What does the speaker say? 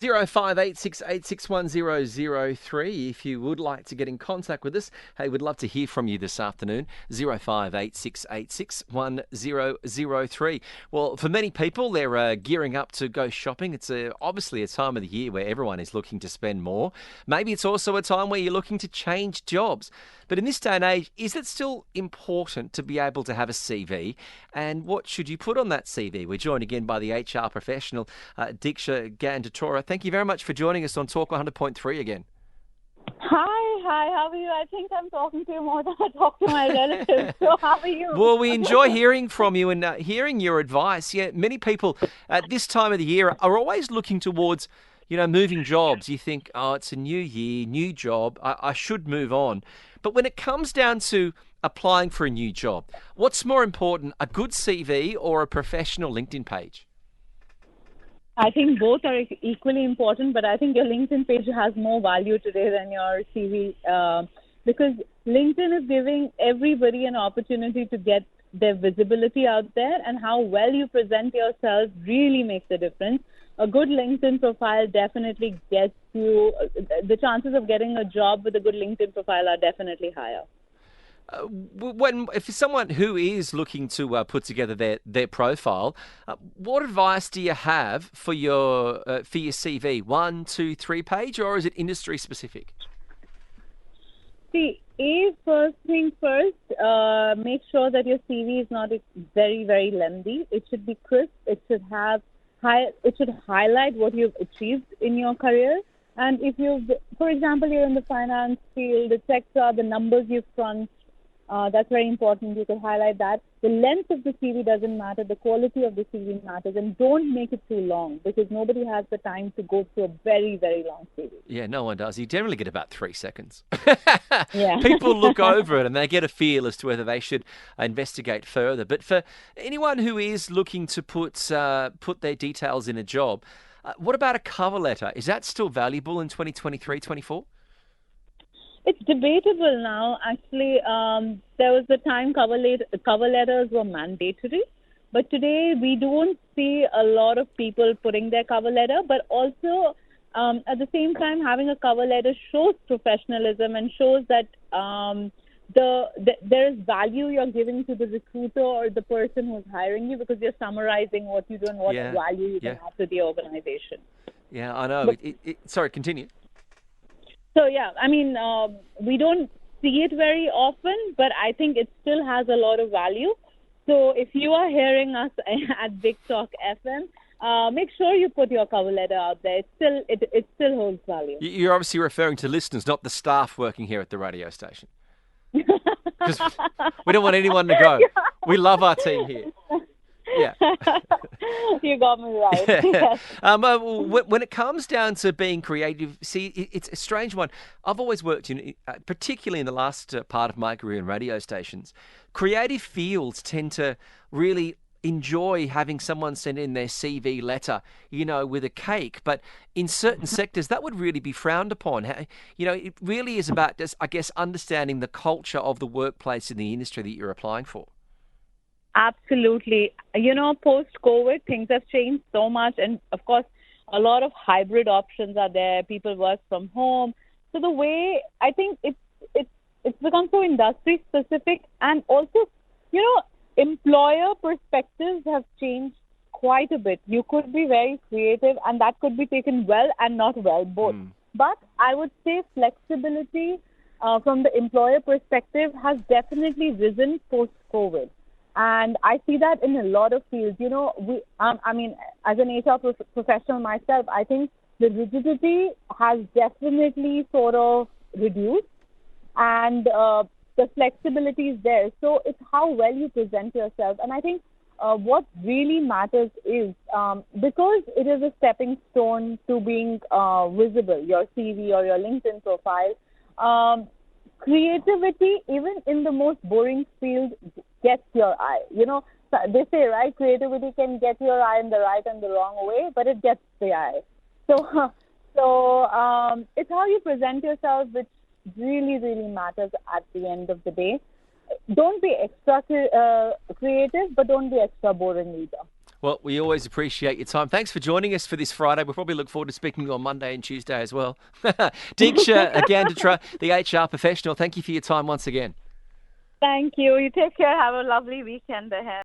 0586861003 if you would like to get in contact with us. Hey, we'd love to hear from you this afternoon. 0586861003. Well, for many people, they're gearing up to go shopping. It's obviously a time of the year where everyone is looking to spend more. Maybe it's also a time where you're looking to change jobs. But in this day and age, is it still important to be able to have a CV? And what should you put on that CV? We're joined again by the HR professional, Deeksha Gandotra. Thank you very much for joining us on Talk 100.3 again. Hi, how are you? I think I'm talking to you more than I talk to my relatives. So how are you? Well, we enjoy hearing from you and hearing your advice. Yeah, many people at this time of the year are always looking towards, moving jobs. You think, oh, it's a new year, new job. I should move on. But when it comes down to applying for a new job, what's more important, a good CV or a professional LinkedIn page? I think both are equally important, but I think your LinkedIn page has more value today than your CV because LinkedIn is giving everybody an opportunity to get their visibility out there, and how well you present yourself really makes a difference. A good LinkedIn profile definitely gets you, the chances of getting a job with a good LinkedIn profile are definitely higher. If someone who is looking to put together their profile, what advice do you have for your CV? 1, 2, 3 page, or is it industry specific? See, first thing first, make sure that your CV is not very, very lengthy. It should be crisp. It should highlight what you've achieved in your career. And if for example, you're in the finance field, etc., the numbers you've crunched, that's very important. You can highlight that. The length of the CV doesn't matter. The quality of the CV matters. And don't make it too long, because nobody has the time to go through a very, very long CV. Yeah, no one does. You generally get about 3 seconds. Yeah. People look over it and they get a feel as to whether they should investigate further. But for anyone who is looking to put their details in a job, what about a cover letter? Is that still valuable in 2023-24? It's debatable now. Actually, there was a time cover letters were mandatory, but today we don't see a lot of people putting their cover letter. But also, at the same time, having a cover letter shows professionalism and shows that there is value you're giving to the recruiter or the person who's hiring you, because you're summarizing what you do and what value you can add to the organization. Yeah, I know. Sorry, continue. So, yeah, I mean, we don't see it very often, but I think it still has a lot of value. So if you are hearing us at Big Talk FM, make sure you put your cover letter out there. It still holds value. You're obviously referring to listeners, not the staff working here at the radio station. Because we don't want anyone to go. We love our team here. Yeah. You got me right. Yes. When it comes down to being creative, see, it's a strange one. I've always worked in, particularly in the last part of my career in radio stations, creative fields tend to really enjoy having someone send in their CV letter, with a cake. But in certain sectors, that would really be frowned upon. It really is about just, I guess, understanding the culture of the workplace in the industry that you're applying for. Absolutely. Post-COVID, things have changed so much. And, of course, a lot of hybrid options are there. People work from home. So the way, I think it's become so industry-specific. And also, employer perspectives have changed quite a bit. You could be very creative, and that could be taken well and not well, both. But I would say flexibility from the employer perspective has definitely risen post-COVID. And I see that in a lot of fields. As an HR professional myself, I think the rigidity has definitely sort of reduced, and the flexibility is there. So it's how well you present yourself. And I think what really matters is, because it is a stepping stone to being visible, your CV or your LinkedIn profile, creativity, even in the most boring field, gets your eye. They say, right, creativity can get your eye in the right and the wrong way, but it gets the eye. So it's how you present yourself which really, really matters at the end of the day. Don't be extra creative, but don't be extra boring either. Well, we always appreciate your time. Thanks for joining us for this Friday. We'll probably look forward to speaking to you on Monday and Tuesday as well. Deeksha Gandotra, the HR professional, thank you for your time once again. Thank you. You take care. Have a lovely weekend ahead.